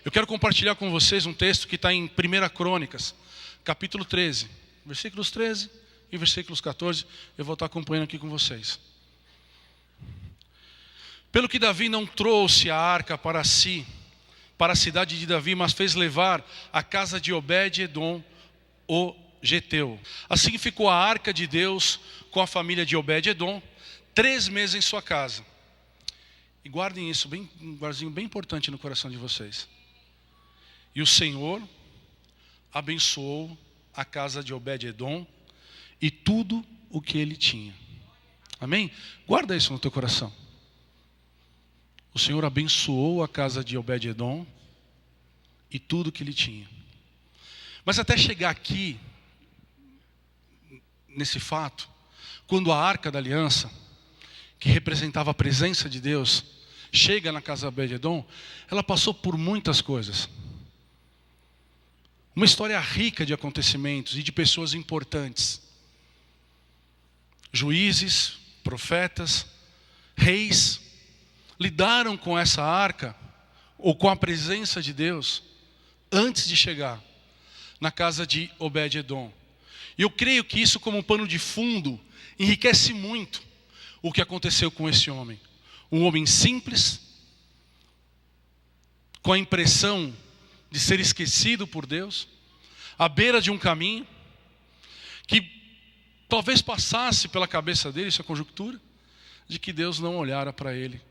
Eu quero compartilhar com vocês um texto que está em 1 Crônicas, capítulo 13, versículos 13 e versículos 14. Eu vou estar acompanhando aqui com vocês. Pelo que Davi não trouxe a arca para si, para a cidade de Davi, mas fez levar a casa de Obed-edom, o geteu. Assim ficou a arca de Deus com a família de Obed-edom 3 meses em sua casa. E guardem isso, um guardinho bem importante no coração de vocês. E o Senhor abençoou a casa de Obed-edom e tudo o que ele tinha. Amém? Guarda isso no teu coração. O Senhor abençoou a casa de Obed-edom e tudo o que ele tinha. Mas até chegar aqui, nesse fato, quando a arca da aliança, que representava a presença de Deus, chega na casa de Obed-edom, ela passou por muitas coisas. Uma história rica de acontecimentos e de pessoas importantes. Juízes, profetas, reis, lidaram com essa arca, ou com a presença de Deus, antes de chegar na casa de Obed-edom. E eu creio que isso, como um pano de fundo, enriquece muito o que aconteceu com esse homem. Um homem simples, com a impressão de ser esquecido por Deus, à beira de um caminho, que talvez passasse pela cabeça dele essa conjectura, de que Deus não olhara para ele.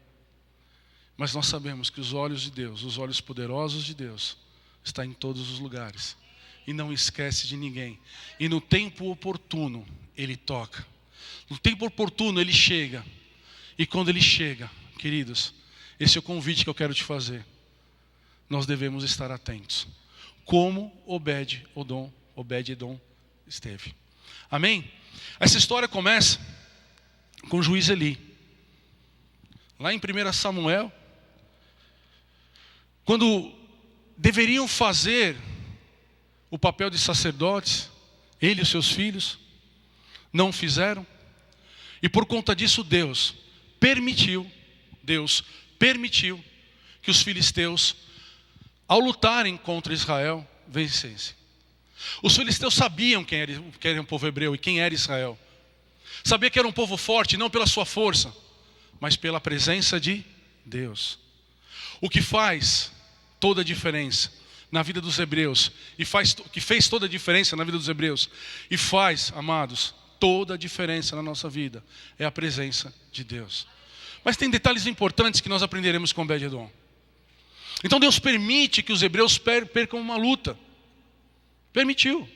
Mas nós sabemos que os olhos de Deus, os olhos poderosos de Deus, estão em todos os lugares. E não esquece de ninguém. E no tempo oportuno, Ele toca. No tempo oportuno, Ele chega. E quando Ele chega, queridos, esse é o convite que eu quero te fazer. Nós devemos estar atentos. Como Obed-edom esteve. Amém? Essa história começa com o juiz Eli. Lá em 1 Samuel, quando deveriam fazer o papel de sacerdotes, ele e os seus filhos, não fizeram. E por conta disso Deus permitiu que os filisteus, ao lutarem contra Israel, vencessem. Os filisteus sabiam quem era o povo hebreu e quem era Israel. Sabia que era um povo forte, não pela sua força, mas pela presença de Deus. O que faz toda a diferença na vida dos hebreus, que fez toda a diferença na vida dos hebreus, e faz, amados, toda a diferença na nossa vida, é a presença de Deus. Mas tem detalhes importantes que nós aprenderemos com Obed-edom. Então Deus permite que os hebreus percam uma luta. Permitiu.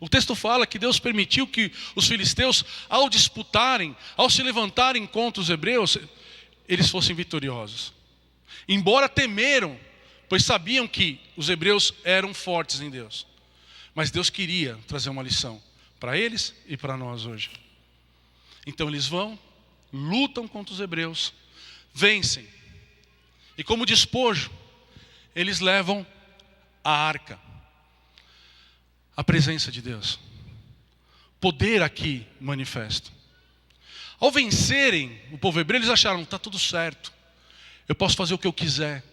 O texto fala que Deus permitiu que os filisteus, ao disputarem, ao se levantarem contra os hebreus, eles fossem vitoriosos. Embora temeram, pois sabiam que os hebreus eram fortes em Deus. Mas Deus queria trazer uma lição para eles e para nós hoje. Então eles vão, lutam contra os hebreus, vencem. E como despojo, eles levam a arca. A presença de Deus. Poder aqui manifesto. Ao vencerem o povo hebreu, eles acharam, está tudo certo. Eu posso fazer o que eu quiser.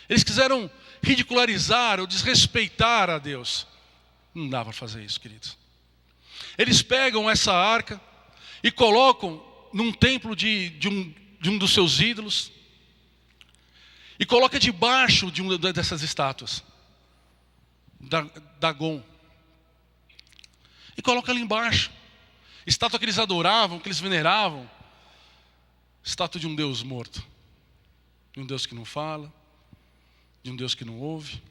Eles quiseram ridicularizar ou desrespeitar a Deus. Não dá para fazer isso, queridos. Eles pegam essa arca e colocam num templo de um dos seus ídolos. E coloca debaixo de uma dessas estátuas. Dagon. E coloca ali embaixo. Estátua que eles adoravam, que eles veneravam. Estátua de um Deus morto. De um Deus que não fala. De um Deus que não ouve.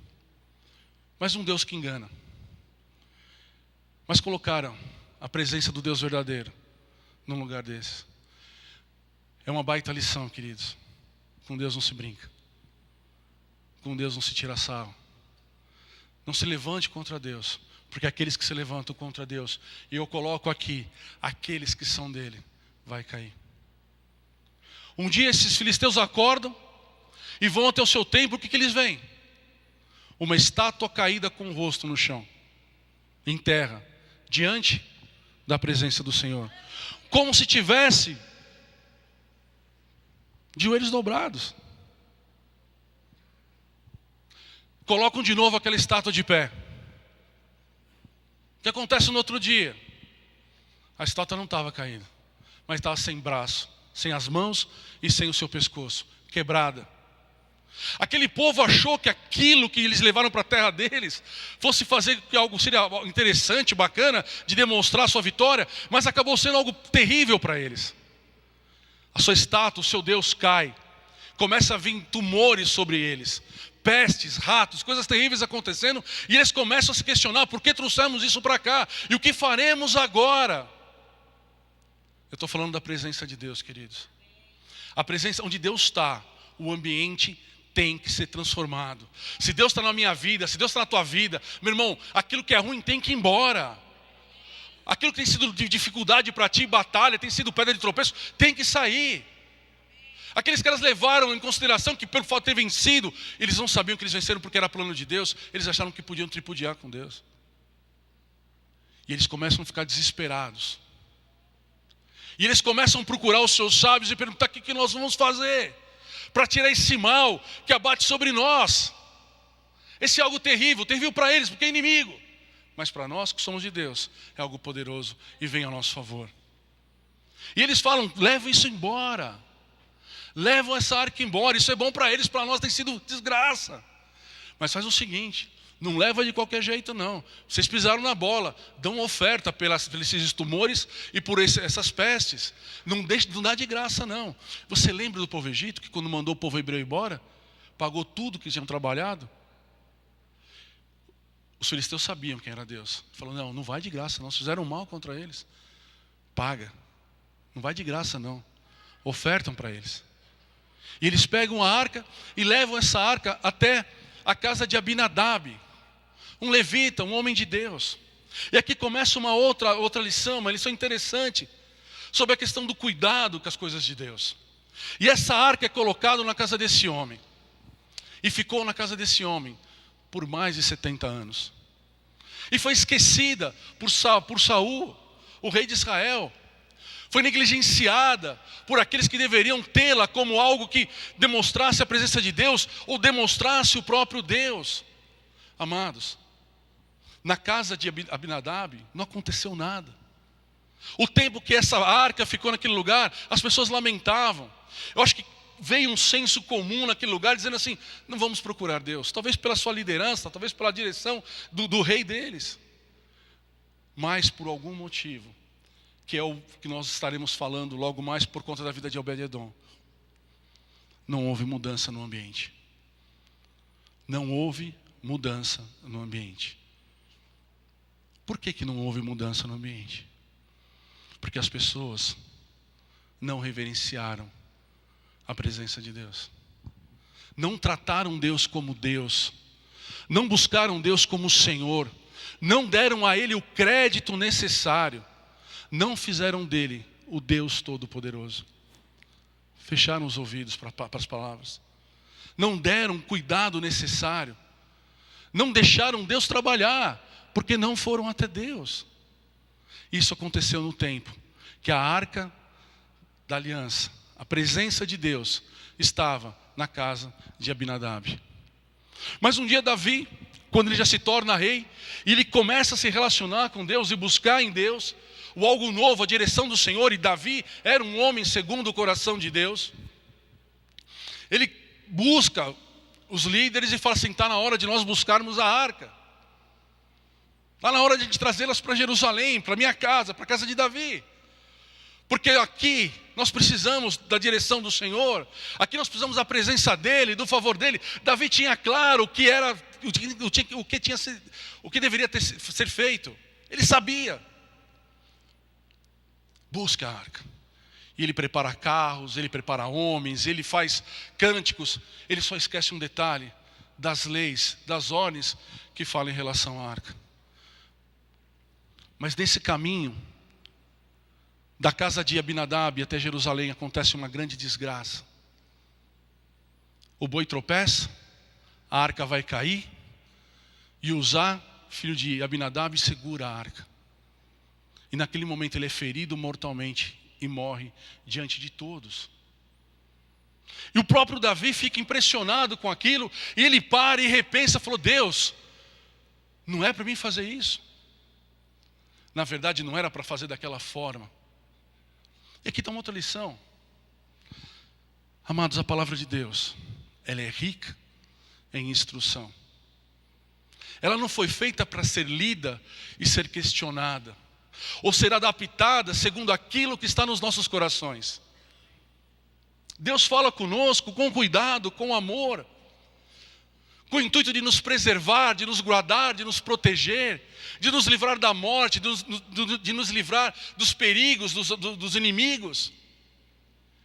Mas um Deus que engana. Mas colocaram a presença do Deus verdadeiro num lugar desse. É uma baita lição, queridos. Com Deus não se brinca. Com Deus não se tira sarro. Não se levante contra Deus, porque aqueles que se levantam contra Deus, e eu coloco aqui, aqueles que são dele, vai cair. Um dia esses filisteus acordam e vão até o seu templo, o que eles veem? Uma estátua caída com o rosto no chão, em terra, diante da presença do Senhor. Como se tivesse de joelhos dobrados. colocam de novo aquela estátua de pé. O que acontece no outro dia? A estátua não estava caída, mas estava sem braço, sem as mãos e sem o seu pescoço, quebrada. Aquele povo achou que aquilo que eles levaram para a terra deles fosse fazer que algo seria interessante, bacana, de demonstrar a sua vitória, mas acabou sendo algo terrível para eles. A sua estátua, o seu Deus cai, começa a vir tumores sobre eles, pestes, ratos, coisas terríveis acontecendo, e eles começam a se questionar: por que trouxemos isso para cá? E o que faremos agora? Eu estou falando da presença de Deus, queridos. A presença onde Deus está, o ambiente tem que ser transformado. Se Deus está na minha vida, se Deus está na tua vida, meu irmão, aquilo que é ruim tem que ir embora. Aquilo que tem sido de dificuldade para ti, batalha, tem sido pedra de tropeço, tem que sair. Aqueles caras levaram em consideração que pelo fato de ter vencido, eles não sabiam que eles venceram porque era plano de Deus, eles acharam que podiam tripudiar com Deus. E eles começam a ficar desesperados. E eles começam a procurar os seus sábios e perguntar: o que nós vamos fazer para tirar esse mal que abate sobre nós? Esse é algo terrível para eles, porque é inimigo. Mas para nós que somos de Deus, é algo poderoso e vem a nosso favor. E eles falam: leva isso embora. Levam essa arca embora, isso é bom para eles, para nós tem sido desgraça. Mas faz o seguinte: não leva de qualquer jeito não. Vocês pisaram na bola, dão oferta pelos esses tumores e por essas pestes. Não dá de graça não. Você lembra do povo egito, que quando mandou o povo hebreu embora, pagou tudo que tinham trabalhado? Os filisteus sabiam quem era Deus. Falou: não vai de graça não, fizeram mal contra eles. Paga, não vai de graça não. Ofertam para eles. E eles pegam a arca e levam essa arca até a casa de Abinadab, um levita, um homem de Deus. E aqui começa uma outra lição, uma lição interessante, sobre a questão do cuidado com as coisas de Deus. E essa arca é colocada na casa desse homem. E ficou na casa desse homem por mais de 70 anos. E foi esquecida por Saul, o rei de Israel. Foi negligenciada por aqueles que deveriam tê-la como algo que demonstrasse a presença de Deus ou demonstrasse o próprio Deus. Amados, na casa de Abinadab não aconteceu nada. O tempo que essa arca ficou naquele lugar, as pessoas lamentavam. Eu acho que veio um senso comum naquele lugar dizendo assim: não vamos procurar Deus, talvez pela sua liderança, talvez pela direção do rei deles, mas por algum motivo, que é o que nós estaremos falando logo mais por conta da vida de Obed-edom, não houve mudança no ambiente. Não houve mudança no ambiente. Por que não houve mudança no ambiente? Porque as pessoas não reverenciaram a presença de Deus. Não trataram Deus como Deus. Não buscaram Deus como Senhor. Não deram a Ele o crédito necessário. Não fizeram dele o Deus Todo-Poderoso. Fecharam os ouvidos para as palavras. Não deram o cuidado necessário. Não deixaram Deus trabalhar, porque não foram até Deus. Isso aconteceu no tempo que a arca da aliança, a presença de Deus, estava na casa de Abinadab. Mas um dia Davi, quando ele já se torna rei, e ele começa a se relacionar com Deus e buscar em Deus o algo novo, a direção do Senhor, e Davi era um homem segundo o coração de Deus. Ele busca os líderes e fala assim: está na hora de nós buscarmos a arca. Está na hora de trazê-las para Jerusalém, para a minha casa, para a casa de Davi. Porque aqui nós precisamos da direção do Senhor. Aqui nós precisamos da presença dEle, do favor dEle. Davi tinha claro o que deveria ser feito. Ele sabia. Busca a arca. E ele prepara carros, ele prepara homens, ele faz cânticos. Ele só esquece um detalhe: das leis, das ordens que falam em relação à arca. Mas nesse caminho, da casa de Abinadab até Jerusalém, acontece uma grande desgraça. O boi tropeça, a arca vai cair, e Uzá, filho de Abinadab, segura a arca. E naquele momento ele é ferido mortalmente e morre diante de todos. E o próprio Davi fica impressionado com aquilo, e ele para e repensa, falou: Deus, não é para mim fazer isso. Na verdade não era para fazer daquela forma. E aqui está uma outra lição. Amados, a palavra de Deus, ela é rica em instrução. Ela não foi feita para ser lida e ser questionada, ou ser adaptada segundo aquilo que está nos nossos corações. Deus fala conosco com cuidado, com amor, com o intuito de nos preservar, de nos guardar, de nos proteger, de nos livrar da morte, de nos livrar dos perigos, dos inimigos.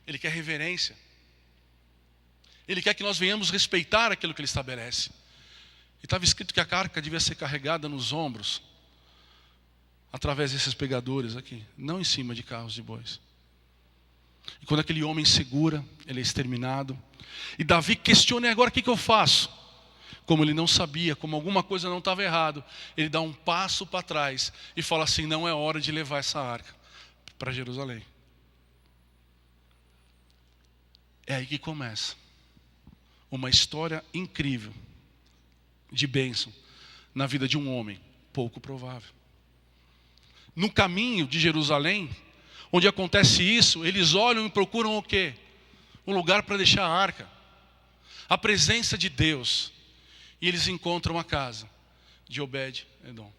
Ele quer reverência. Ele quer que nós venhamos respeitar aquilo que Ele estabelece. E estava escrito que a arca devia ser carregada nos ombros, através desses pegadores aqui, não em cima de carros de bois. E quando aquele homem segura, ele é exterminado. E Davi questiona: e agora o que eu faço? Como ele não sabia, como alguma coisa não estava errado, ele dá um passo para trás e fala assim: não é hora de levar essa arca para Jerusalém. É aí que começa uma história incrível de bênção na vida de um homem pouco provável. No caminho de Jerusalém, onde acontece isso, eles olham e procuram o quê? Um lugar para deixar a arca, a presença de Deus. E eles encontram a casa de Obed-Edom.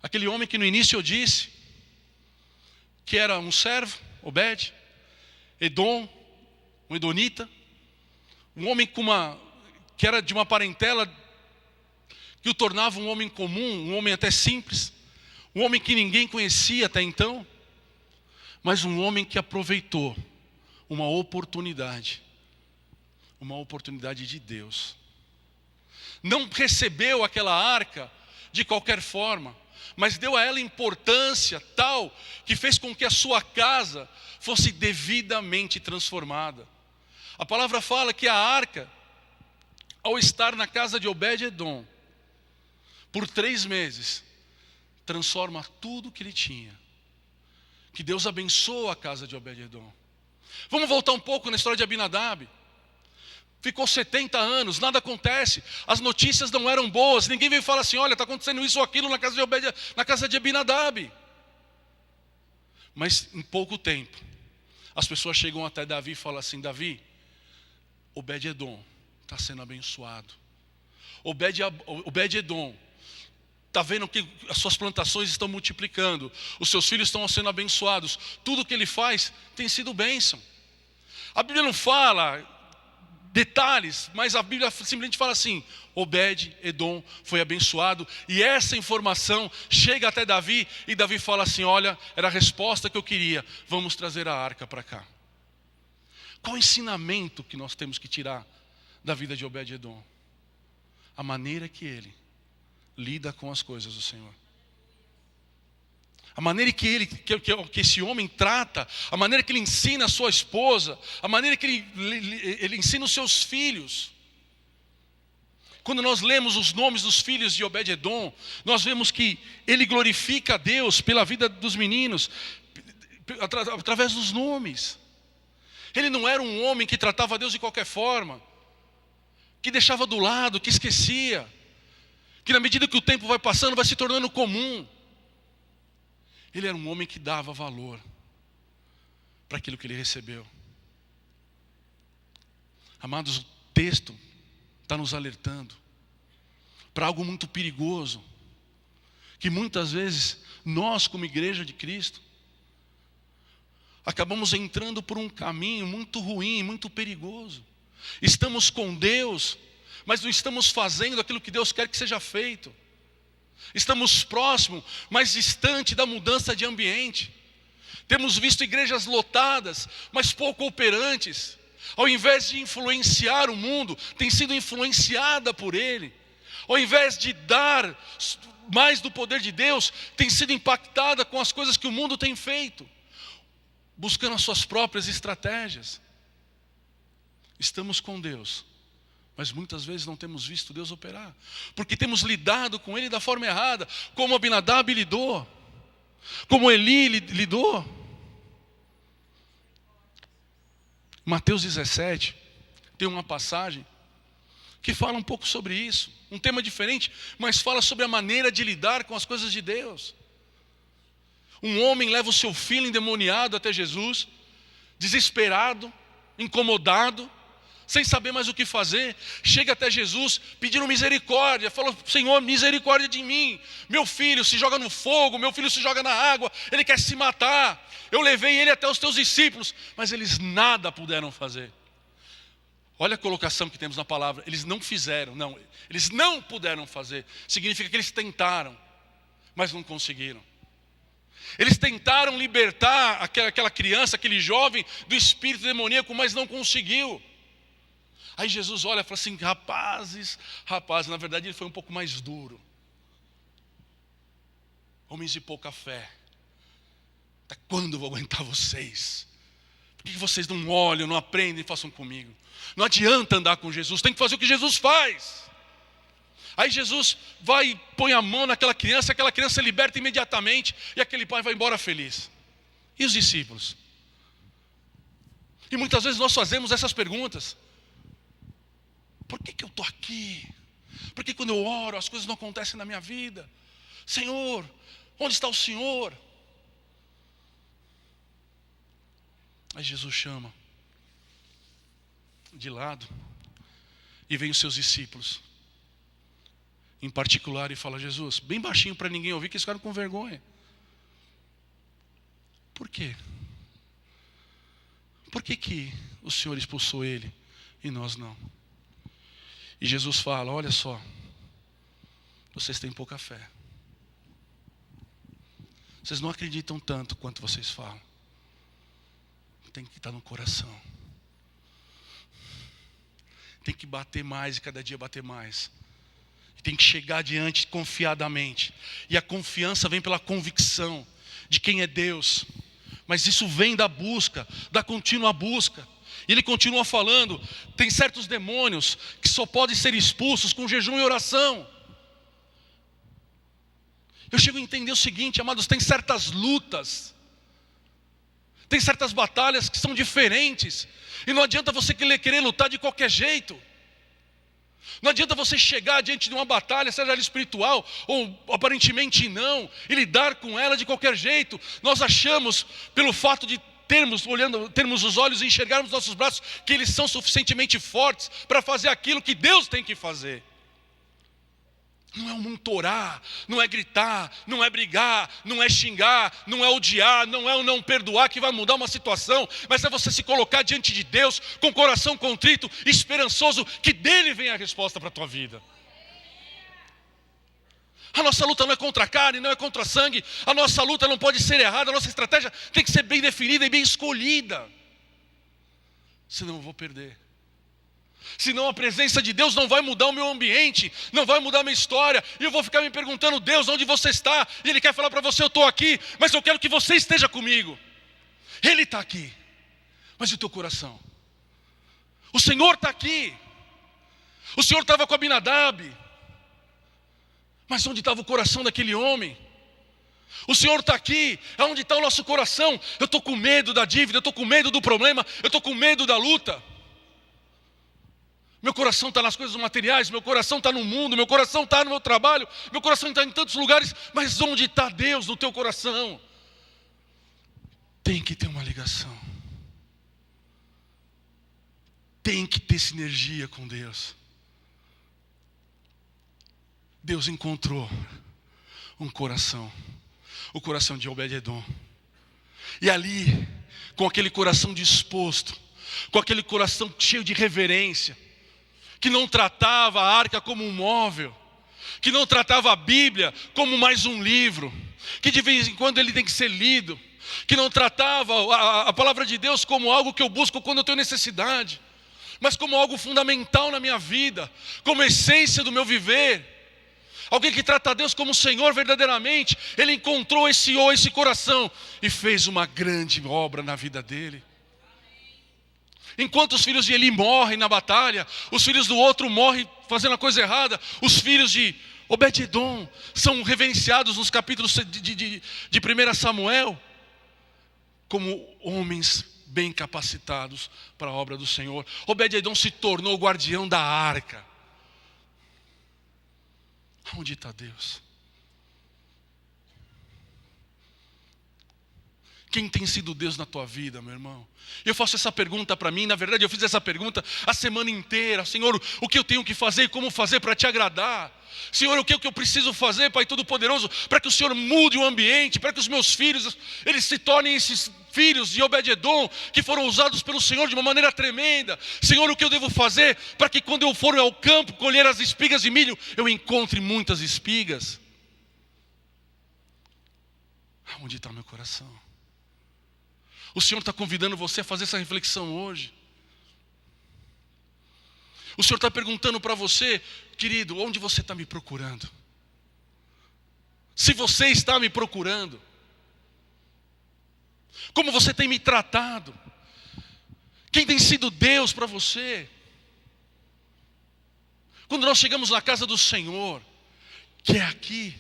Aquele homem que no início eu disse que era um servo, Obed, Edom, um edonita, um homem que era de uma parentela que o tornava um homem comum, um homem até simples, um homem que ninguém conhecia até então, mas um homem que aproveitou uma oportunidade de Deus. Não recebeu aquela arca de qualquer forma, mas deu a ela importância tal que fez com que a sua casa fosse devidamente transformada. A palavra fala que a arca, ao estar na casa de Obed-Edom, por 3 meses, transforma tudo que ele tinha. Que Deus abençoa a casa de Obed-Edom. Vamos voltar um pouco na história de Abinadab. Ficou 70 anos, nada acontece, as notícias não eram boas, ninguém veio falar assim: olha, está acontecendo isso ou aquilo na casa de Abinadab. Mas em pouco tempo, as pessoas chegam até Davi e falam assim: Davi, Obed-Edom está sendo abençoado. Obed-Edom está vendo que as suas plantações estão multiplicando, os seus filhos estão sendo abençoados, tudo que ele faz tem sido bênção. A Bíblia não fala detalhes, mas a Bíblia simplesmente fala assim: Obed-Edom foi abençoado. E essa informação chega até Davi, e Davi fala assim: olha, era a resposta que eu queria, vamos trazer a arca para cá. Qual o ensinamento que nós temos que tirar da vida de Obed-Edom? A maneira que ele lida com as coisas do Senhor. A maneira que esse homem trata, a maneira que ele ensina a sua esposa, a maneira que ele ensina os seus filhos. Quando nós lemos os nomes dos filhos de Obed-Edom, nós vemos que ele glorifica a Deus pela vida dos meninos, através dos nomes. Ele não era um homem que tratava a Deus de qualquer forma, que deixava do lado, que esquecia, que na medida que o tempo vai passando vai se tornando comum. Ele era um homem que dava valor para aquilo que ele recebeu. Amados, o texto está nos alertando para algo muito perigoso, que muitas vezes nós, como igreja de Cristo, acabamos entrando por um caminho muito ruim, muito perigoso. Estamos com Deus, mas não estamos fazendo aquilo que Deus quer que seja feito. Estamos próximos, mas distante da mudança de ambiente. Temos visto igrejas lotadas, mas pouco operantes. Ao invés de influenciar o mundo, tem sido influenciada por ele. Ao invés de dar mais do poder de Deus, tem sido impactada com as coisas que o mundo tem feito, buscando as suas próprias estratégias. Estamos com Deus, mas muitas vezes não temos visto Deus operar, porque temos lidado com Ele da forma errada, como Abinadab lidou, como Eli lidou. Mateus 17, tem uma passagem que fala um pouco sobre isso. Um tema diferente, mas fala sobre a maneira de lidar com as coisas de Deus. Um homem leva o seu filho endemoniado até Jesus, desesperado, incomodado, sem saber mais o que fazer. Chega até Jesus pedindo misericórdia. Falou: Senhor, misericórdia de mim. Meu filho se joga no fogo, meu filho se joga na água, ele quer se matar. Eu levei ele até os teus discípulos, mas eles nada puderam fazer. Olha a colocação que temos na palavra. Eles não fizeram, não. Eles não puderam fazer. Significa que eles tentaram, mas não conseguiram. Eles tentaram libertar aquela criança, aquele jovem do espírito demoníaco, mas não conseguiu. Aí Jesus olha e fala assim: rapazes, na verdade ele foi um pouco mais duro. Homens de pouca fé. Até quando eu vou aguentar vocês? Por que vocês não olham, não aprendem e façam comigo? Não adianta andar com Jesus, tem que fazer o que Jesus faz. Aí Jesus vai e põe a mão naquela criança, aquela criança se liberta imediatamente, e aquele pai vai embora feliz. E os discípulos? E muitas vezes nós fazemos essas perguntas: por que eu estou aqui? Por que quando eu oro as coisas não acontecem na minha vida? Senhor, onde está o Senhor? Aí Jesus chama de lado e vem os seus discípulos em particular e fala: Jesus, bem baixinho para ninguém ouvir, que eles ficaram com vergonha. Por quê? Por que o Senhor expulsou ele e nós não? E Jesus fala: olha só, vocês têm pouca fé. Vocês não acreditam tanto quanto vocês falam. Tem que estar no coração. Tem que bater mais e cada dia bater mais. Tem que chegar adiante confiadamente. E a confiança vem pela convicção de quem é Deus. Mas isso vem da busca, da contínua busca. E ele continua falando: tem certos demônios que só podem ser expulsos com jejum e oração. Eu chego a entender o seguinte, amados: tem certas lutas, tem certas batalhas que são diferentes. E não adianta você querer lutar de qualquer jeito. Não adianta você chegar diante de uma batalha, seja ela espiritual ou aparentemente não, e lidar com ela de qualquer jeito. Nós achamos, pelo fato de termos os olhos e enxergarmos nossos braços, que eles são suficientemente fortes para fazer aquilo que Deus tem que fazer. Não é montorar, não é gritar, não é brigar, não é xingar, não é odiar, não é o não perdoar que vai mudar uma situação, mas é você se colocar diante de Deus com o coração contrito, esperançoso, que dele vem a resposta para a tua vida. A nossa luta não é contra a carne, não é contra sangue, a nossa luta não pode ser errada, a nossa estratégia tem que ser bem definida e bem escolhida. Senão eu vou perder. Senão a presença de Deus não vai mudar o meu ambiente, não vai mudar a minha história, e eu vou ficar me perguntando: Deus, onde você está? E Ele quer falar para você: eu estou aqui, mas eu quero que você esteja comigo. Ele está aqui, mas e o teu coração? O Senhor está aqui. O Senhor estava com Abinadab, mas onde estava o coração daquele homem? O Senhor está aqui, é onde está o nosso coração. Eu estou com medo da dívida, eu estou com medo do problema, eu estou com medo da luta. Meu coração está nas coisas materiais, meu coração está no mundo, meu coração está no meu trabalho, meu coração está em tantos lugares, mas onde está Deus no teu coração? Tem que ter uma ligação. Tem que ter sinergia com Deus. Deus encontrou um coração, o coração de Obed-edom. E ali, com aquele coração disposto, com aquele coração cheio de reverência, que não tratava a arca como um móvel, que não tratava a Bíblia como mais um livro, que de vez em quando ele tem que ser lido, que não tratava a palavra de Deus como algo que eu busco quando eu tenho necessidade, mas como algo fundamental na minha vida, como essência do meu viver. Alguém que trata a Deus como Senhor verdadeiramente. Ele encontrou esse coração e fez uma grande obra na vida dele. Enquanto os filhos de Eli morrem na batalha, os filhos do outro morrem fazendo a coisa errada, os filhos de Obed-edom são reverenciados nos capítulos de 1 Samuel como homens bem capacitados para a obra do Senhor. Obed-edom se tornou o guardião da arca. Onde está Deus? Quem tem sido Deus na tua vida, meu irmão? Eu faço essa pergunta para mim, na verdade eu fiz essa pergunta a semana inteira. Senhor, o que eu tenho que fazer e como fazer para te agradar? Senhor, o que eu preciso fazer, Pai Todo-Poderoso, para que o Senhor mude o ambiente, para que os meus filhos, eles se tornem esses filhos de Obed-edom, que foram usados pelo Senhor de uma maneira tremenda. Senhor, o que eu devo fazer, para que quando eu for ao campo colher as espigas de milho, eu encontre muitas espigas? Onde está meu coração? O Senhor está convidando você a fazer essa reflexão hoje. O Senhor está perguntando para você, querido, onde você está me procurando? Se você está me procurando, como você tem me tratado? Quem tem sido Deus para você? Quando nós chegamos na casa do Senhor, que é aqui,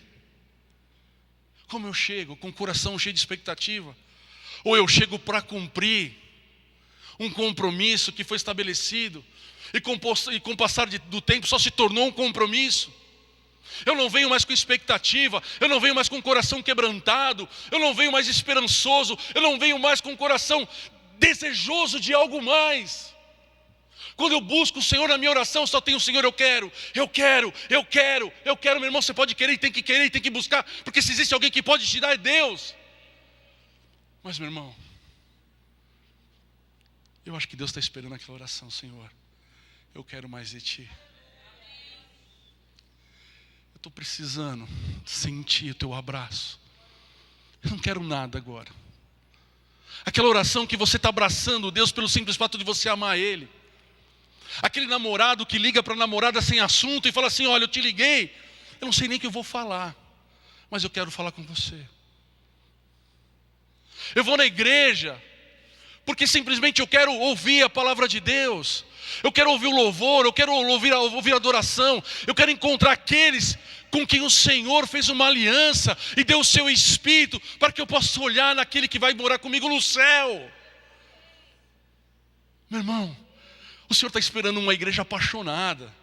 como eu chego? Com o coração cheio de expectativa? Ou eu chego para cumprir um compromisso que foi estabelecido e com o passar do tempo só se tornou um compromisso? Eu não venho mais com expectativa, eu não venho mais com o coração quebrantado, eu não venho mais esperançoso, eu não venho mais com o coração desejoso de algo mais. Quando eu busco o Senhor na minha oração, só tenho o Senhor, eu quero, meu irmão, você pode querer e tem que buscar, porque se existe alguém que pode te dar é Deus. Mas, meu irmão, eu acho que Deus está esperando aquela oração. Senhor, eu quero mais de Ti. Eu estou precisando sentir o Teu abraço. Eu não quero nada agora. Aquela oração que você está abraçando Deus pelo simples fato de você amar Ele. Aquele namorado que liga para a namorada sem assunto e fala assim: olha, eu te liguei, eu não sei nem o que eu vou falar, mas eu quero falar com você. Eu vou na igreja porque simplesmente eu quero ouvir a palavra de Deus. Eu quero ouvir o louvor, eu quero ouvir a adoração. Eu quero encontrar aqueles com quem o Senhor fez uma aliança e deu o seu Espírito, para que eu possa olhar naquele que vai morar comigo no céu. Meu irmão, o Senhor está esperando uma igreja apaixonada,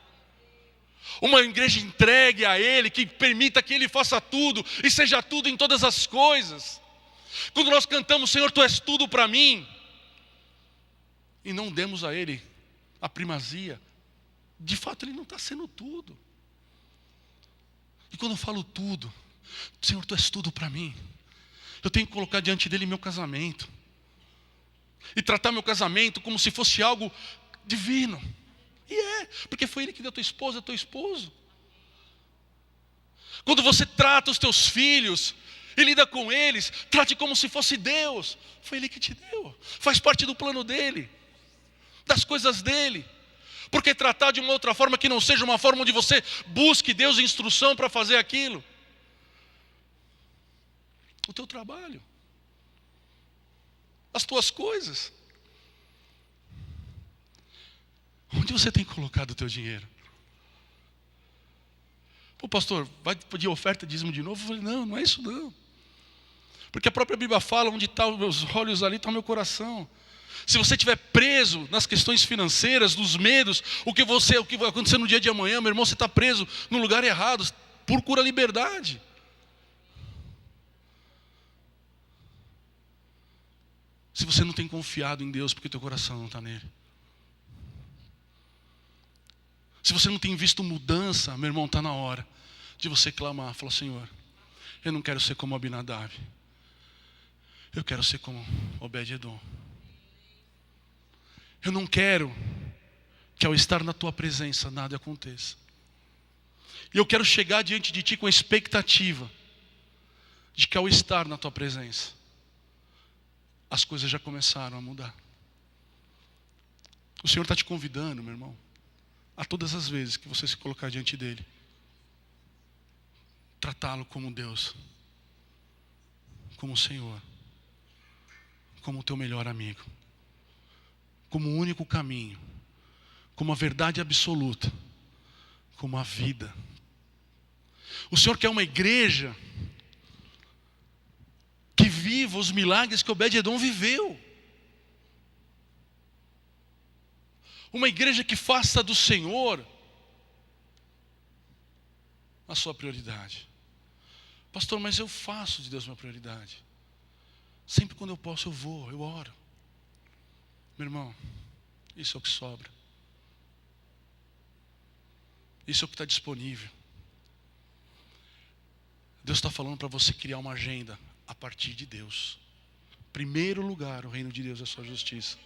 uma igreja entregue a Ele, que permita que Ele faça tudo e seja tudo em todas as coisas. Quando nós cantamos: Senhor, Tu és tudo para mim, e não demos a Ele a primazia, de fato Ele não está sendo tudo. E quando eu falo tudo, Senhor, Tu és tudo para mim, eu tenho que colocar diante dEle meu casamento, e tratar meu casamento como se fosse algo divino. E porque foi Ele que deu a tua esposa, teu esposo. Quando você trata os teus filhos e lida com eles, trate como se fosse Deus. Foi Ele que te deu, faz parte do plano dEle, das coisas dEle. Porque tratar de uma outra forma que não seja uma forma onde você busque Deus instrução para fazer aquilo? O teu trabalho, as tuas coisas. Onde você tem colocado o teu dinheiro? Pô, pastor, vai pedir oferta, dízimo de novo? Eu falei: não, não é isso não. Porque a própria Bíblia fala: onde estão os meus olhos, ali está o meu coração. Se você estiver preso nas questões financeiras, nos medos, o que vai acontecer no dia de amanhã, meu irmão, você está preso no lugar errado. Procura liberdade. Se você não tem confiado em Deus, porque teu coração não está nele. Se você não tem visto mudança, meu irmão, está na hora de você clamar. Falar: Senhor, eu não quero ser como Abinadab, eu quero ser como Obed-edom. Eu não quero que ao estar na tua presença nada aconteça. E eu quero chegar diante de ti com a expectativa de que ao estar na tua presença, as coisas já começaram a mudar. O Senhor está te convidando, meu irmão, a todas as vezes que você se colocar diante dEle, tratá-lo como Deus, como o Senhor, como o teu melhor amigo, como o único caminho, como a verdade absoluta, como a vida. O Senhor quer uma igreja que viva os milagres que Obed-edom viveu. Uma igreja que faça do Senhor a sua prioridade. Pastor, mas eu faço de Deus minha prioridade. Sempre quando eu posso eu vou, eu oro. Meu irmão, isso é o que sobra. Isso é o que está disponível. Deus está falando para você criar uma agenda a partir de Deus. Primeiro lugar, o reino de Deus é a sua justiça.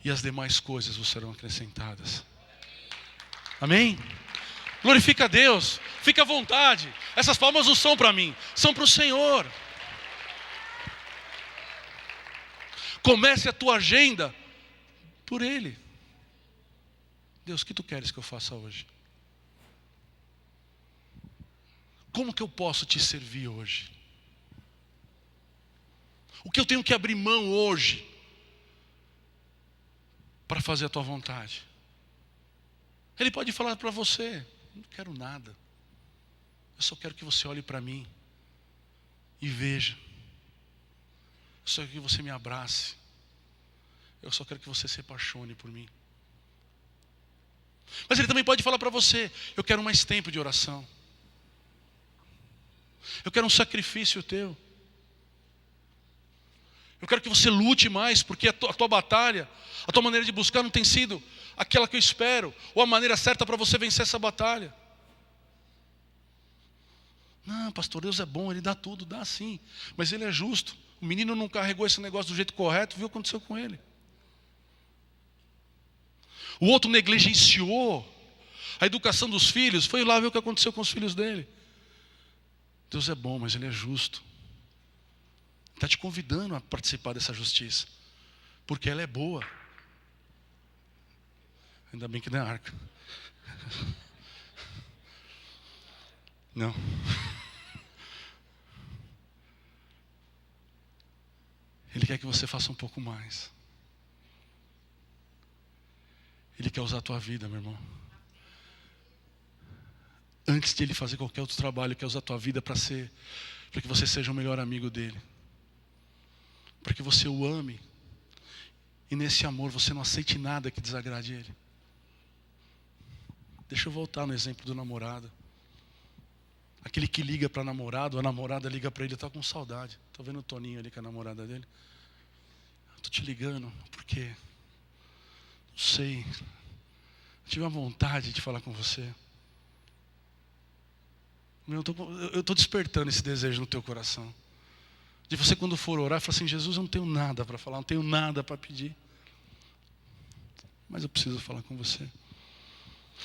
E as demais coisas vos serão acrescentadas. Amém? Glorifica a Deus. Fica à vontade. Essas palmas não são para mim, são para o Senhor. Comece a tua agenda por Ele. Deus, o que tu queres que eu faça hoje? Como que eu posso te servir hoje? O que eu tenho que abrir mão hoje para fazer a tua vontade? Ele pode falar para você: não quero nada. Eu só quero que você olhe para mim e veja. Eu só quero que você me abrace. Eu só quero que você se apaixone por mim. Mas Ele também pode falar para você: eu quero mais tempo de oração. Eu quero um sacrifício teu. Eu quero que você lute mais, porque a tua batalha, a tua maneira de buscar não tem sido aquela que eu espero, ou a maneira certa para você vencer essa batalha. Não, pastor, Deus é bom, Ele dá tudo, dá sim, mas Ele é justo. O menino não carregou esse negócio do jeito correto, viu o que aconteceu com ele. O outro negligenciou a educação dos filhos, foi lá ver o que aconteceu com os filhos dele. Deus é bom, mas Ele é justo. Está te convidando a participar dessa justiça, porque ela é boa. Ainda bem que não é arca. Não. Ele quer que você faça um pouco mais. Ele quer usar a tua vida, meu irmão. Antes de Ele fazer qualquer outro trabalho, Ele quer usar a tua vida para que você seja o melhor amigo dEle. Para que você o ame. E nesse amor você não aceite nada que desagrade Ele. Deixa eu voltar no exemplo do namorado. Aquele que liga para namorado, a namorada liga para ele, está com saudade. Estou vendo o Toninho ali com a namorada dele. Estou te ligando porque, não sei, tive uma vontade de falar com você. Eu estou despertando esse desejo no teu coração. De você, quando for orar, falar assim: Jesus, eu não tenho nada para falar, não tenho nada para pedir, mas eu preciso falar com você.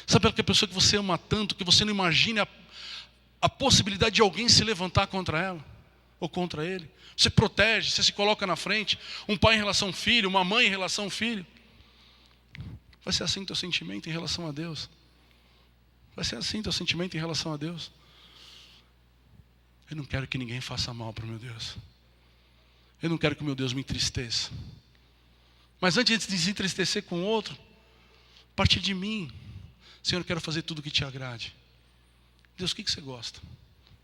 Sabe aquela pessoa que você ama tanto, que você não imagina a possibilidade de alguém se levantar contra ela, ou contra ele? Você protege, você se coloca na frente. Um pai em relação ao filho, uma mãe em relação ao filho. Vai ser assim o teu sentimento em relação a Deus? Vai ser assim o teu sentimento em relação a Deus? Eu não quero que ninguém faça mal para o meu Deus. Eu não quero que o meu Deus me entristeça. Mas antes de se entristecer com outro, a partir de mim, Senhor, eu quero fazer tudo o que te agrade. Deus, o que você gosta?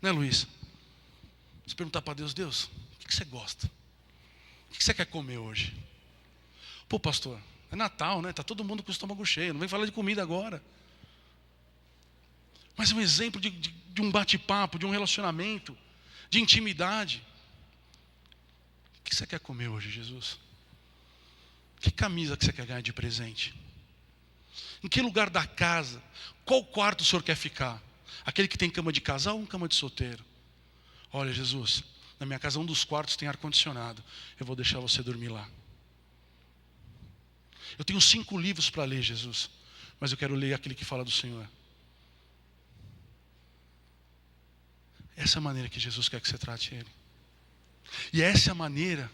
Né, Luiz? Você perguntar para Deus: Deus, o que você gosta? O que você quer comer hoje? Pô, pastor, é Natal, né? Está todo mundo com o estômago cheio, não vem falar de comida agora. Mas é um exemplo de um bate-papo, de um relacionamento, de intimidade. O que você quer comer hoje, Jesus? Que camisa que você quer ganhar de presente? Em que lugar da casa? Qual quarto o Senhor quer ficar? Aquele que tem cama de casal ou cama de solteiro? Olha, Jesus, na minha casa um dos quartos tem ar-condicionado. Eu vou deixar você dormir lá. Eu tenho 5 livros para ler, Jesus, mas eu quero ler aquele que fala do Senhor. Essa é a maneira que Jesus quer que você trate Ele. E essa é a maneira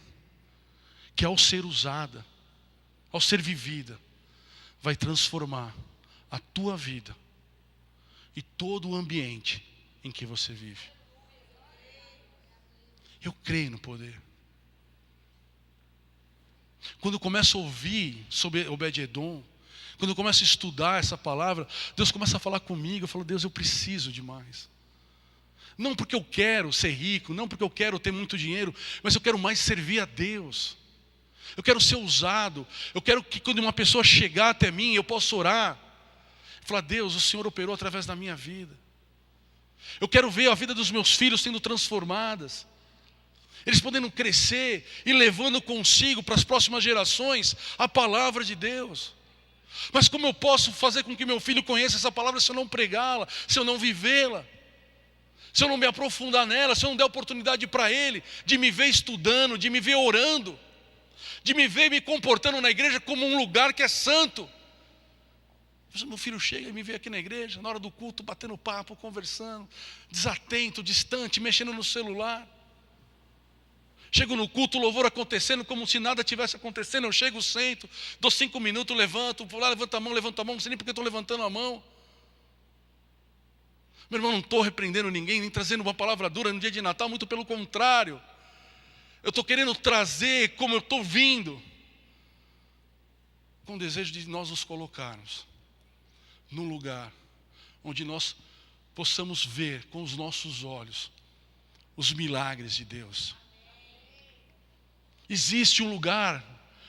que, ao ser usada, ao ser vivida, vai transformar a tua vida e todo o ambiente em que você vive. Eu creio no poder. Quando eu começo a ouvir sobre Obed-Edom, quando eu começo a estudar essa palavra, Deus começa a falar comigo. Eu falo: Deus, eu preciso de mais. Não porque eu quero ser rico, não porque eu quero ter muito dinheiro, mas eu quero mais servir a Deus. Eu quero ser usado. Eu quero que quando uma pessoa chegar até mim, eu possa orar. Falar, Deus, o Senhor operou através da minha vida. Eu quero ver a vida dos meus filhos sendo transformadas. Eles podendo crescer e levando consigo para as próximas gerações a palavra de Deus. Mas como eu posso fazer com que meu filho conheça essa palavra se eu não pregá-la, se eu não vivê-la? Se eu não me aprofundar nela, se eu não der oportunidade para ele de me ver estudando, de me ver orando, de me ver me comportando na igreja como um lugar que é santo. Meu filho chega e me vê aqui na igreja, na hora do culto, batendo papo, conversando, desatento, distante, mexendo no celular. Chego no culto, o louvor acontecendo como se nada tivesse acontecendo. Eu chego, sento, dou 5 minutos, levanto, vou lá, levanto a mão, não sei nem porque estou levantando a mão. Meu irmão, não estou repreendendo ninguém, nem trazendo uma palavra dura no dia de Natal, muito pelo contrário. Eu estou querendo trazer como eu estou vindo, com o desejo de nós nos colocarmos num lugar onde nós possamos ver com os nossos olhos os milagres de Deus. Existe um lugar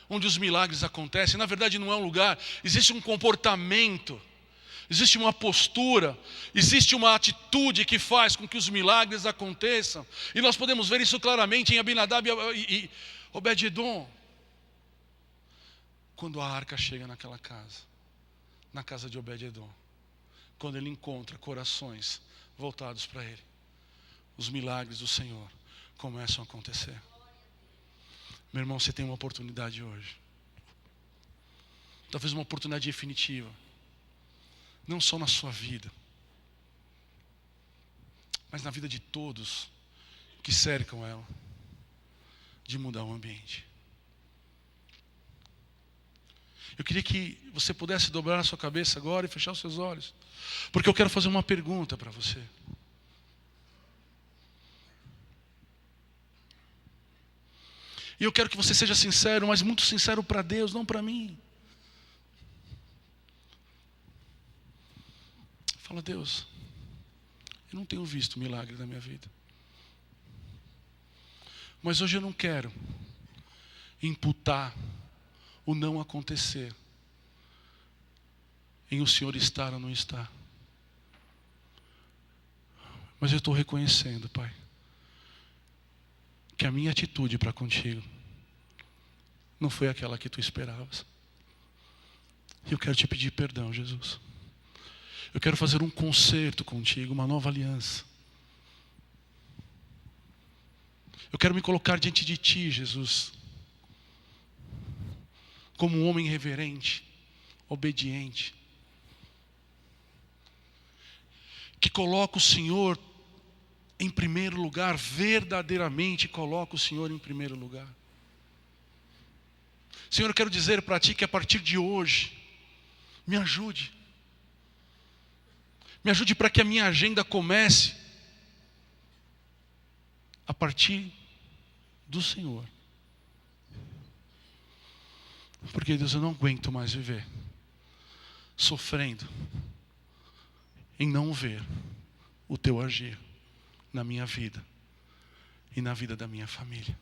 onde os milagres acontecem. Na verdade não é um lugar, existe um comportamento, existe uma postura, existe uma atitude que faz com que os milagres aconteçam. E nós podemos ver isso claramente em Abinadab e Obed-edom. Quando a arca chega naquela casa, na casa de Obed-edom, quando ele encontra corações voltados para ele, os milagres do Senhor começam a acontecer. Meu irmão, você tem uma oportunidade hoje. Talvez uma oportunidade definitiva. Não só na sua vida, mas na vida de todos que cercam ela, de mudar o ambiente. Eu queria que você pudesse dobrar a sua cabeça agora e fechar os seus olhos, porque eu quero fazer uma pergunta para você. E eu quero que você seja sincero, mas muito sincero para Deus, não para mim. Fala, Deus, eu não tenho visto milagre na minha vida. Mas hoje eu não quero imputar o não acontecer em o Senhor estar ou não estar. Mas eu estou reconhecendo, Pai, que a minha atitude para contigo não foi aquela que tu esperavas. E eu quero te pedir perdão, Jesus. Eu quero fazer um concerto contigo, uma nova aliança. Eu quero me colocar diante de ti, Jesus, como um homem reverente, obediente, que coloca o Senhor em primeiro lugar, verdadeiramente coloca o Senhor em primeiro lugar. Senhor, eu quero dizer para ti que a partir de hoje, me ajude. Me ajude para que a minha agenda comece a partir do Senhor. Porque, Deus, eu não aguento mais viver sofrendo em não ver o teu agir na minha vida e na vida da minha família.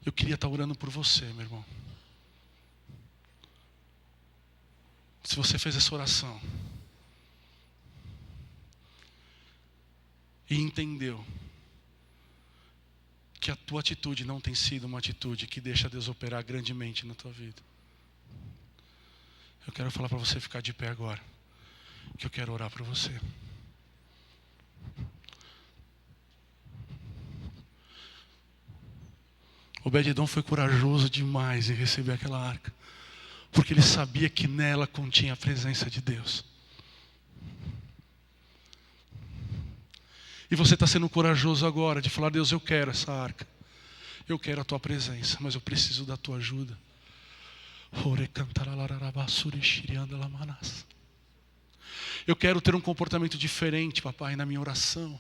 Eu queria estar orando por você, meu irmão. Se você fez essa oração e entendeu que a tua atitude não tem sido uma atitude que deixa Deus operar grandemente na tua vida, eu quero falar para você ficar de pé agora, que eu quero orar por você. Obed-edom foi corajoso demais em receber aquela arca, porque ele sabia que nela continha a presença de Deus. E você está sendo corajoso agora de falar, Deus, eu quero essa arca, eu quero a tua presença, mas eu preciso da tua ajuda. Eu quero ter um comportamento diferente, papai, na minha oração.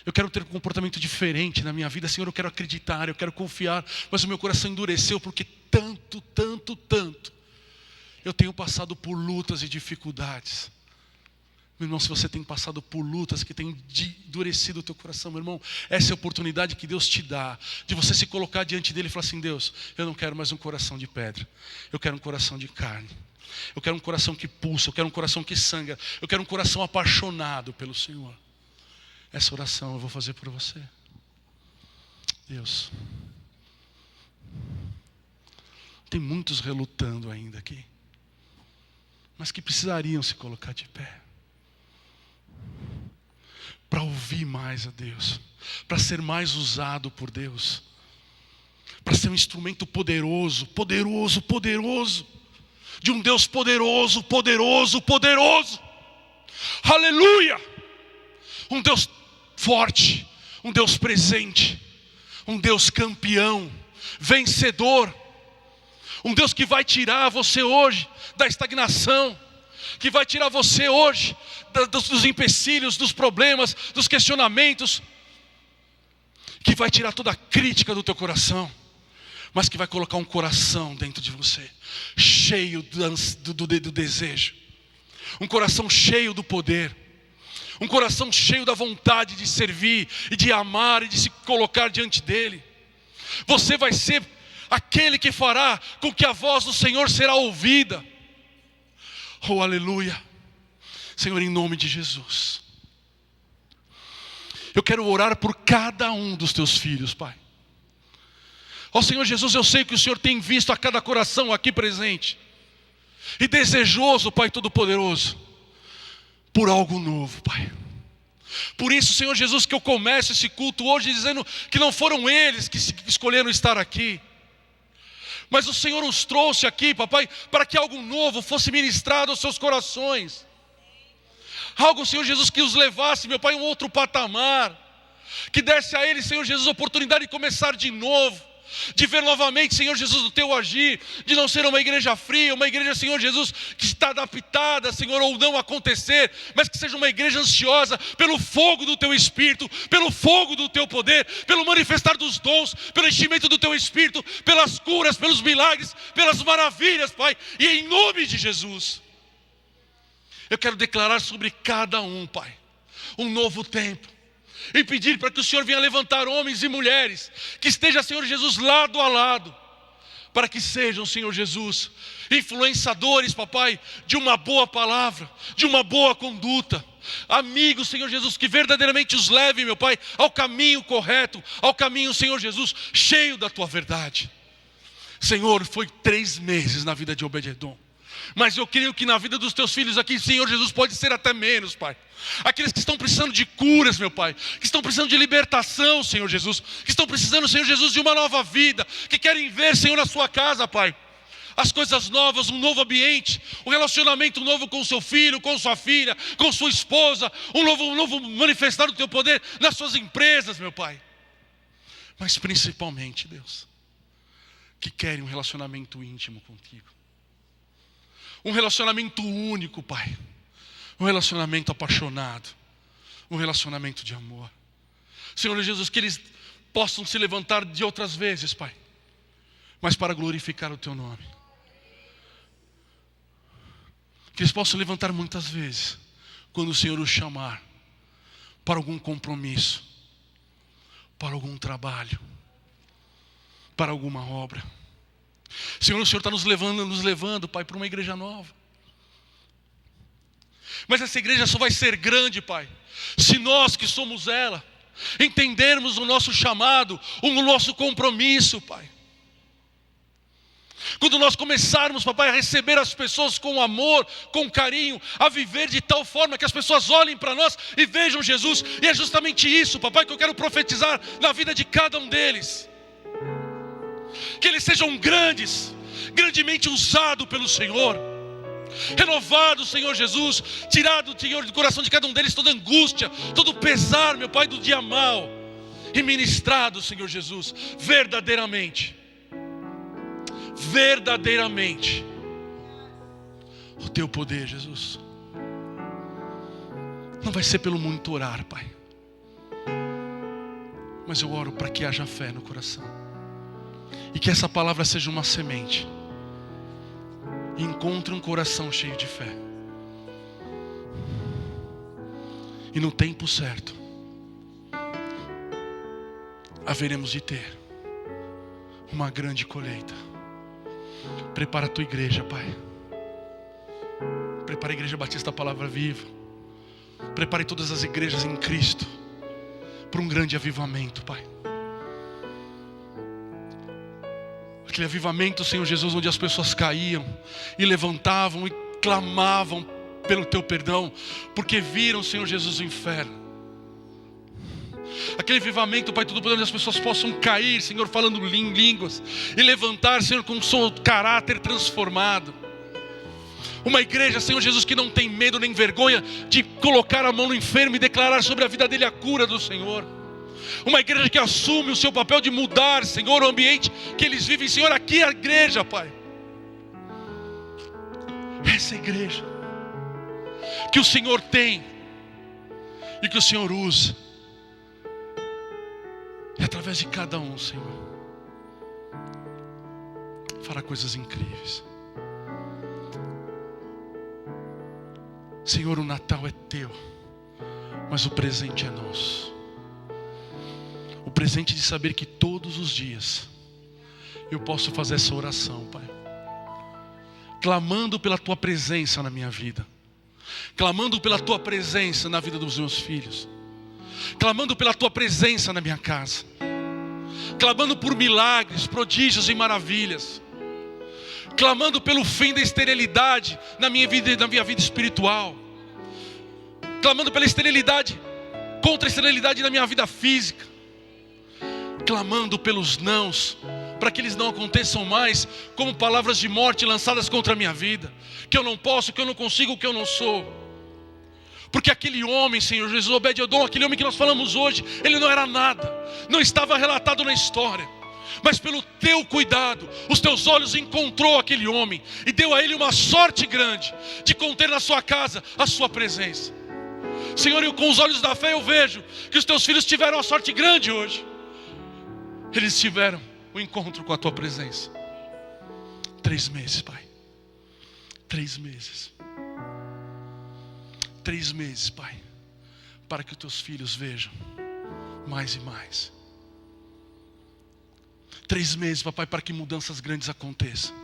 Eu quero ter um comportamento diferente na minha vida. Senhor, eu quero acreditar, eu quero confiar, mas o meu coração endureceu porque tanto eu tenho passado por lutas e dificuldades Meu irmão, se você tem passado por lutas que têm endurecido o teu coração, meu irmão, essa é a oportunidade que Deus te dá, de você se colocar diante dele e falar assim: Deus, eu não quero mais um coração de pedra, eu quero um coração de carne, eu quero um coração que pulsa, eu quero um coração que sangra, eu quero um coração apaixonado pelo Senhor. Essa oração eu vou fazer por você. Deus, tem muitos relutando ainda aqui, mas que precisariam se colocar de pé, para ouvir mais a Deus, para ser mais usado por Deus, para ser um instrumento poderoso, poderoso, poderoso, de um Deus poderoso, poderoso, poderoso, aleluia, um Deus forte, um Deus presente, um Deus campeão, vencedor, um Deus que vai tirar você hoje da estagnação, que vai tirar você hoje dos empecilhos, dos problemas, dos questionamentos, que vai tirar toda a crítica do teu coração, mas que vai colocar um coração dentro de você, cheio do desejo, um coração cheio do poder, um coração cheio da vontade de servir, e de amar, e de se colocar diante dele. Você vai ser aquele que fará com que a voz do Senhor será ouvida. Oh, aleluia. Senhor, em nome de Jesus, eu quero orar por cada um dos teus filhos, Pai. Ó Senhor Jesus, eu sei que o Senhor tem visto a cada coração aqui presente, e desejoso, Pai Todo-Poderoso, por algo novo, Pai. Por isso, Senhor Jesus, que eu começo esse culto hoje dizendo que não foram eles que escolheram estar aqui, mas o Senhor os trouxe aqui, papai, para que algo novo fosse ministrado aos seus corações. Algo, Senhor Jesus, que os levasse, meu Pai, a um outro patamar, que desse a eles, Senhor Jesus, a oportunidade de começar de novo, de ver novamente, Senhor Jesus, o teu agir, de não ser uma igreja fria, uma igreja, Senhor Jesus, que está adaptada, Senhor, ou não acontecer, mas que seja uma igreja ansiosa pelo fogo do teu Espírito, pelo fogo do teu poder, pelo manifestar dos dons, pelo enchimento do teu Espírito, pelas curas, pelos milagres, pelas maravilhas, Pai, e em nome de Jesus, eu quero declarar sobre cada um, Pai, um novo tempo, e pedir para que o Senhor venha levantar homens e mulheres, que estejam, Senhor Jesus, lado a lado, para que sejam, Senhor Jesus, influenciadores, papai, de uma boa palavra, de uma boa conduta, amigos, Senhor Jesus, que verdadeiramente os levem, meu Pai, ao caminho correto, ao caminho, Senhor Jesus, cheio da tua verdade. Senhor, foi 3 meses na vida de Obed-Edom, mas eu creio que na vida dos teus filhos aqui, Senhor Jesus, pode ser até menos, Pai. Aqueles que estão precisando de curas, meu Pai, que estão precisando de libertação, Senhor Jesus, que estão precisando, Senhor Jesus, de uma nova vida, que querem ver, Senhor, na sua casa, Pai, as coisas novas, um novo ambiente, um relacionamento novo com o seu filho, com sua filha, com sua esposa, um novo manifestar do teu poder nas suas empresas, meu Pai. Mas principalmente, Deus, que querem um relacionamento íntimo contigo, um relacionamento único, Pai, um relacionamento apaixonado, um relacionamento de amor. Senhor Jesus, que eles possam se levantar de outras vezes, Pai, mas para glorificar o teu nome. Que eles possam levantar muitas vezes, quando o Senhor os chamar para algum compromisso, para algum trabalho, para alguma obra. Senhor, o Senhor está nos levando, Pai, para uma igreja nova. Mas essa igreja só vai ser grande, Pai, se nós que somos ela, entendermos o nosso chamado, o nosso compromisso, Pai. Quando nós começarmos, papai, a receber as pessoas com amor, com carinho, a viver de tal forma que as pessoas olhem para nós e vejam Jesus. E é justamente isso, papai, que eu quero profetizar na vida de cada um deles. Que eles sejam grandemente usados pelo Senhor, renovados, Senhor Jesus, tirado, Senhor, do coração de cada um deles toda angústia, todo pesar, meu Pai, do dia mal, e ministrado, Senhor Jesus, verdadeiramente o teu poder, Jesus. Não vai ser pelo muito orar, Pai, mas eu oro para que haja fé no coração, e que essa palavra seja uma semente e encontre um coração cheio de fé. E no tempo certo, haveremos de ter uma grande colheita. Prepara a tua igreja, Pai. Prepara a Igreja Batista da Palavra Viva. Prepare todas as igrejas em Cristo para um grande avivamento, Pai. Aquele avivamento, Senhor Jesus, onde as pessoas caíam e levantavam e clamavam pelo Teu perdão, porque viram, Senhor Jesus, o inferno. Aquele avivamento, Pai Todo-Poderoso, onde as pessoas possam cair, Senhor, falando em línguas, e levantar, Senhor, com o seu caráter transformado. Uma igreja, Senhor Jesus, que não tem medo nem vergonha de colocar a mão no enfermo e declarar sobre a vida dele a cura do Senhor. Uma igreja que assume o seu papel de mudar, Senhor, o ambiente que eles vivem. Senhor, aqui é a igreja, Pai. Essa igreja que o Senhor tem e que o Senhor usa. E através de cada um, Senhor, fará coisas incríveis. Senhor, o Natal é Teu, mas o presente é nosso. O presente de saber que todos os dias eu posso fazer essa oração, Pai, clamando pela Tua presença na minha vida, clamando pela Tua presença na vida dos meus filhos, clamando pela Tua presença na minha casa, clamando por milagres, prodígios e maravilhas, clamando pelo fim da esterilidade na minha vida espiritual, clamando pela esterilidade, contra a esterilidade na minha vida física, clamando pelos nãos, para que eles não aconteçam mais como palavras de morte lançadas contra a minha vida, que eu não posso, que eu não consigo, que eu não sou. Porque aquele homem, Senhor Jesus, Obed-Edom, aquele homem que nós falamos hoje, ele não era nada, não estava relatado na história, mas pelo Teu cuidado, os Teus olhos encontrou aquele homem e deu a ele uma sorte grande de conter na sua casa a sua presença. Senhor, eu, com os olhos da fé, eu vejo que os Teus filhos tiveram uma sorte grande hoje. Eles tiveram um encontro com a Tua presença. 3 meses, Pai. 3 meses. 3 meses, Pai, para que os Teus filhos vejam mais e mais. 3 meses, Papai, para que mudanças grandes aconteçam.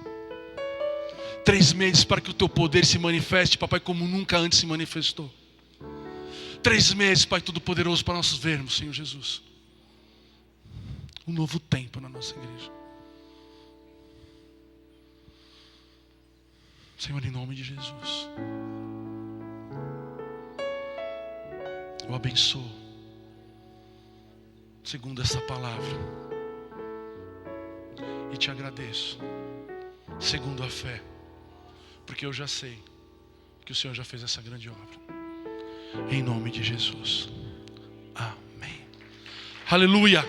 3 meses para que o Teu poder se manifeste, Papai, como nunca antes se manifestou. 3 meses, Pai Todo-Poderoso, para nós vermos, Senhor Jesus, um novo tempo na nossa igreja. Senhor, em nome de Jesus, eu abençoo, segundo essa palavra, e Te agradeço, segundo a fé, porque eu já sei que o Senhor já fez essa grande obra. Em nome de Jesus. Amém. Aleluia.